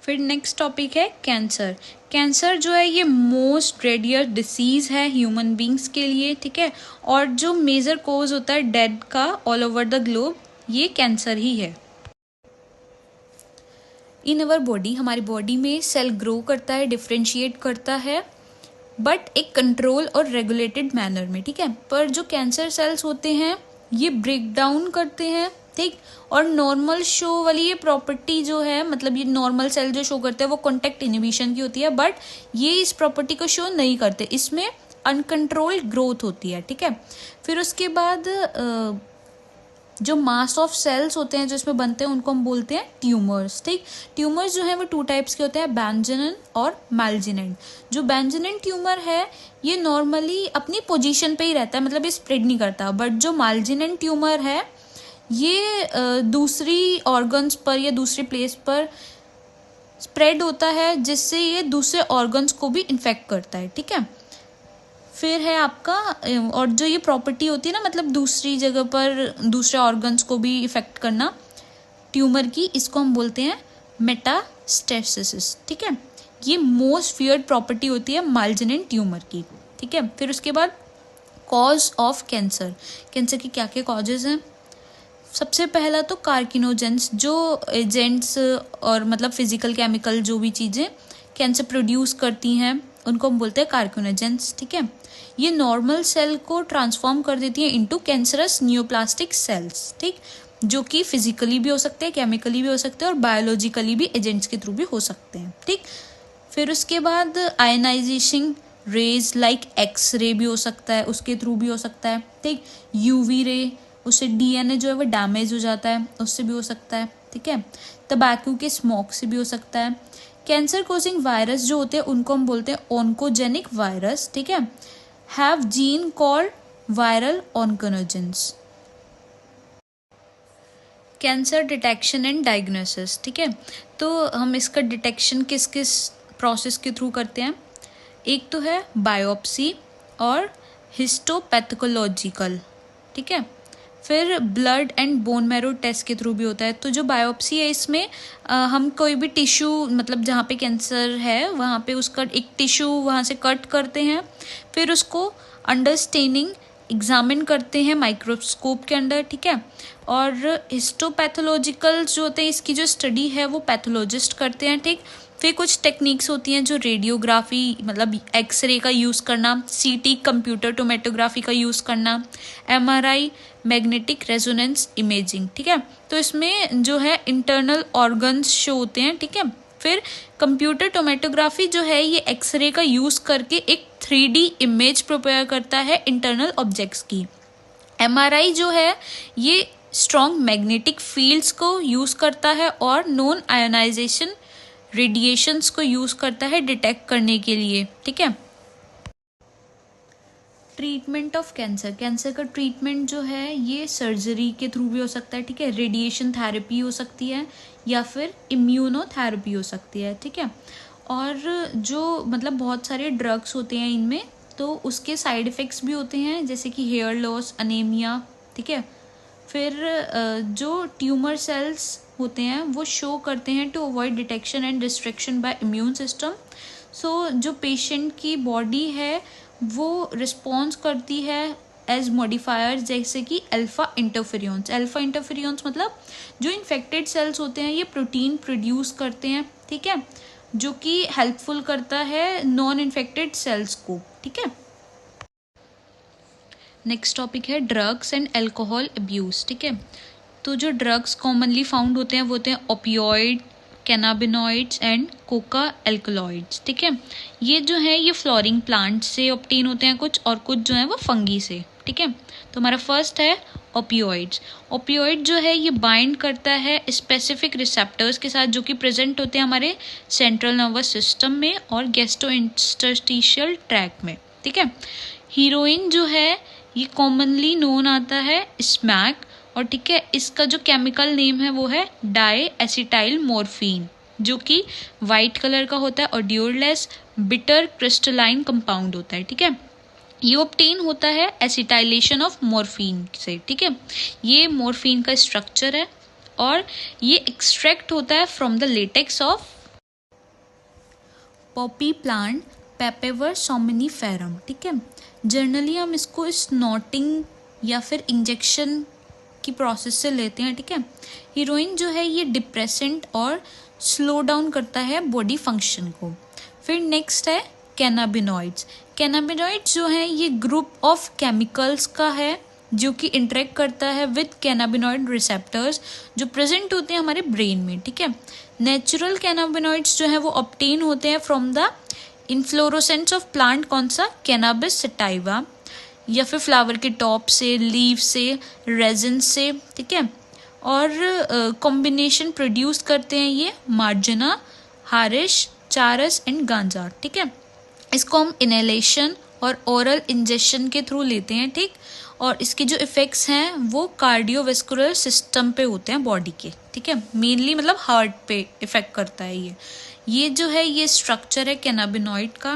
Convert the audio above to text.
फिर next topic है cancer. Cancer जो है ये मोस्ट रेडियर डिसीज़ है ह्यूमन बींग्स के लिए, ठीक है। और जो मेजर कोज होता है डेथ का ऑल ओवर द ग्लोब, ये कैंसर ही है। इन अवर बॉडी, हमारी बॉडी में सेल ग्रो करता है, डिफ्रेंशिएट करता है, बट एक कंट्रोल और रेगुलेटेड मैनर में, ठीक है। पर जो कैंसर सेल्स होते हैं ये ब्रेक डाउन करते हैं, ठीक। और नॉर्मल शो वाली ये प्रॉपर्टी जो है, मतलब ये नॉर्मल सेल जो शो करते हैं वो कॉन्टैक्ट इनहिबिशन की होती है, बट ये इस प्रॉपर्टी को शो नहीं करते, इसमें अनकंट्रोल्ड ग्रोथ होती है, ठीक है। फिर उसके बाद जो मास ऑफ सेल्स होते हैं जो इसमें बनते हैं उनको हम बोलते हैं ट्यूमर्स, ठीक। ट्यूमर्स जो है वो 2 टाइप्स के होते हैं, बेंजामिन और मैल्जिनेंट। जो बेंजामिन ट्यूमर है ये नॉर्मली अपनी पोजीशन पे ही रहता है, मतलब ये स्प्रेड नहीं करता, बट जो मैल्जिनेंट ट्यूमर है ये दूसरी ऑर्गन्स पर या दूसरी प्लेस पर स्प्रेड होता है, जिससे ये दूसरे ऑर्गन्स को भी इन्फेक्ट करता है, ठीक है। फिर है आपका, और जो ये प्रॉपर्टी होती है ना, मतलब दूसरी जगह पर दूसरे ऑर्गन्स को भी इफेक्ट करना ट्यूमर की, इसको हम बोलते हैं मेटास्टेसिस, ठीक है। ये मोस्ट फियर्ड प्रॉपर्टी होती है मैल्जिनेंट ट्यूमर की, ठीक है। फिर उसके बाद कॉज ऑफ कैंसर। कैंसर की क्या क्या कॉजेज हैं? सबसे पहला तो कार्किनोजेंस, जो एजेंट्स और मतलब फिजिकल केमिकल जो भी चीज़ें कैंसर प्रोड्यूस करती हैं उनको हम बोलते हैं कार्किनोजेंस, ठीक है। ये नॉर्मल सेल को ट्रांसफॉर्म कर देती है इनटू कैंसरस न्यूप्लास्टिक सेल्स, ठीक, जो कि फिजिकली भी हो सकते हैं, केमिकली भी हो सकते हैं और बायोलॉजिकली भी एजेंट्स के थ्रू भी हो सकते हैं, ठीक। फिर उसके बाद ionization raise like X ray भी हो सकता है, उसके थ्रू भी हो सकता है, ठीक। यूवी रे, उससे डीएनए जो है वो डैमेज हो जाता है, उससे भी हो सकता है, ठीक है। तंबाकू के स्मोक से भी हो सकता है। कैंसर कोजिंग वायरस जो होते हैं उनको हम बोलते हैं ऑन्कोजेनिक वायरस, ठीक है। Have gene called viral oncogenes. Cancer detection and diagnosis, ठीक है। तो हम इसका डिटेक्शन किस किस प्रोसेस के थ्रू करते हैं? एक तो है बायोप्सी और हिस्टोपैथोलॉजिकल, ठीक है। फिर blood and bone marrow test के थ्रू भी होता है। तो जो बायोप्सी है इसमें हम कोई भी टिश्यू, मतलब जहाँ पे कैंसर है वहाँ पे उसका एक टिश्यू वहाँ से कट करते हैं, फिर उसको अंडर स्टेनिंग एग्जामिन करते हैं माइक्रोस्कोप के अंदर, ठीक है। और हिस्टोपैथोलॉजिकल जो होते हैं इसकी जो स्टडी है वो पैथोलॉजिस्ट करते हैं, ठीक। फिर कुछ टेक्निक्स होती हैं जो रेडियोग्राफी, मतलब एक्सरे का यूज़ करना, सीटी कंप्यूटर टोमेटोग्राफी का यूज़ करना, एमआरआई मैग्नेटिक रेजोनेंस इमेजिंग, ठीक है। तो इसमें जो है इंटरनल ऑर्गन्स शो होते हैं, ठीक है। फिर कंप्यूटर टोमेटोग्राफी जो है ये एक्सरे का यूज़ करके एक 3D इमेज प्रिपेयर करता है इंटरनल ऑब्जेक्ट्स की। एमआरआई जो है ये स्ट्रॉन्ग मैग्नेटिक फील्ड्स को यूज़ करता है और नॉन आयोनाइजेशन रेडिएशंस को यूज़ करता है डिटेक्ट करने के लिए, ठीक है। Treatment of cancer. कैंसर का ट्रीटमेंट जो है ये सर्जरी के थ्रू भी हो सकता है, ठीक है। रेडिएशन थेरेपी हो सकती है या फिर इम्यूनोथेरेपी हो सकती है, ठीक है। और जो मतलब बहुत सारे ड्रग्स होते हैं इनमें, तो उसके साइड इफ़ेक्ट्स भी होते हैं, जैसे कि हेयर लॉस, अनीमिया, ठीक है। फिर जो ट्यूमर सेल्स होते हैं वो शो करते हैं to avoid detection and destruction by immune system. So जो पेशेंट की बॉडी है वो रिस्पॉन्स करती है एज मॉडिफायर, जैसे कि अल्फा इंटरफेरियंस। अल्फा इंटरफेरियंस मतलब जो इन्फेक्टेड सेल्स होते हैं ये प्रोटीन प्रोड्यूस करते हैं, ठीक है, जो कि हेल्पफुल करता है नॉन इन्फेक्टेड सेल्स को, ठीक है। नेक्स्ट टॉपिक है ड्रग्स एंड अल्कोहल अब्यूज़, ठीक है। तो जो ड्रग्स कॉमनली फाउंड होते हैं वो होते हैं opioid, cannabinoids and Coca alkaloids, ठीक है। ये जो है ये फ्लोरिंग प्लांट से ऑब्टेन होते हैं कुछ, और कुछ जो है वो फंगी से, ठीक है। तो हमारा फर्स्ट है ओपियोइड्स। ओपियोइड जो है ये बाइंड करता है स्पेसिफिक रिसेप्टर्स के साथ जो कि प्रेजेंट होते हैं हमारे सेंट्रल नर्वस सिस्टम में और गैस्ट्रोइंटरस्टिशियल ट्रैक्ट में, ठीक है। हीरोइन जो है ये कॉमनली नोन आता है स्मैक, और ठीक है इसका जो केमिकल नेम है वो है डाई एसिटाइल मोर्फिन, जो कि वाइट कलर का होता है और ड्यूरलेस बिटर क्रिस्टलाइन कंपाउंड होता है, ठीक है। ये ऑब्टेन होता है एसिटाइलेशन ऑफ मोर्फिन से, ठीक है। ये मोर्फिन का स्ट्रक्चर है और ये एक्सट्रैक्ट होता है from the latex of Poppy plant पेपेवर सोमनिफेरम, ठीक है। जनरली हम इसको स्नॉटिंग या फिर इंजेक्शन की प्रोसेस से लेते हैं, ठीक है। हीरोइन जो है ये डिप्रेसेंट और स्लो डाउन करता है बॉडी फंक्शन को। फिर नेक्स्ट है कैनाबिनॉइड्स। कैनाबिनॉइड्स जो है ये ग्रुप ऑफ केमिकल्स का है जो कि इंटरेक्ट करता है विद कैनाबिनॉइड रिसेप्टर्स जो प्रेजेंट होते हैं हमारे ब्रेन में, ठीक है। नेचुरल कैनाबिनॉइड्स जो है वो ऑब्टेन होते हैं from the inflorescence of plant, कौन सा, कैनाबिस सटाइवा, या फिर फ्लावर के टॉप से, लीव से, रेजिन से, ठीक है। और कॉम्बिनेशन प्रोड्यूस करते हैं ये मार्जिना, हारिश, चारस एंड गांजा, ठीक है। इसको हम इनहेलेशन और ओरल इंजेक्शन के थ्रू लेते हैं, ठीक। और इसके जो इफ़ेक्ट्स हैं वो कार्डियोवेस्कुलर सिस्टम पे होते हैं बॉडी के, ठीक है। मेनली मतलब हार्ट पे इफ़ेक्ट करता है ये जो है ये स्ट्रक्चर है कैनाबिनॉइड का।